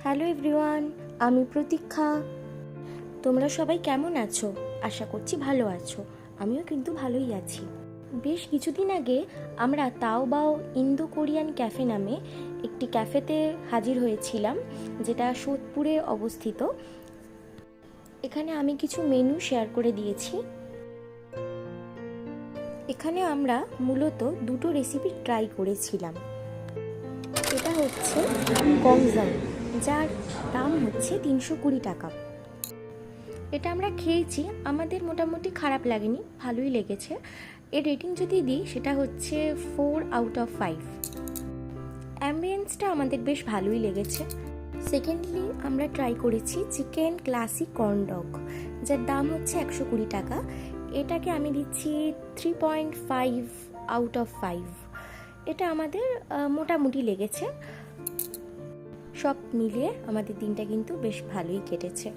Hello everyone, আমি প্রতীক্ষা। তোমরা সবাই কেমন আছো? আশা করছি ভালো আছো। আমিও কিন্তু ভালোই আছি। বেশ কিছুদিন আগে আমরা তাওবাও ইন্দো কোরিয়ান ক্যাফে নামে একটি ক্যাফেতে হাজির হয়েছিলাম, যেটা সোদপুরে অবস্থিত। এখানে আমি কিছু মেনু শেয়ার করে দিয়েছি। এখানে আমরা মূলত দুটো রেসিপি ট্রাই করেছিলাম। এটা হচ্ছে গংজাং, যার দাম হচ্ছে 320 টাকা। এটা আমরা খেয়েছি, আমাদের মোটামুটি খারাপ লাগেনি, ভালোই লেগেছে। এর রেটিং যদি দিই সেটা হচ্ছে 4/5। অ্যাম্বিয়েন্সটা আমাদের বেশ ভালোই লেগেছে। সেকেন্ডলি আমরা ট্রাই করেছি চিকেন ক্লাসিক কর্ন ডগ, যার দাম হচ্ছে 120 টাকা। এটাকে আমি দিচ্ছি 3.5/5। এটা আমাদের মোটামুটি লেগেছে। সব মিলিয়ে আমাদের দিনটা কিন্তু বেশ ভালোই কেটেছে।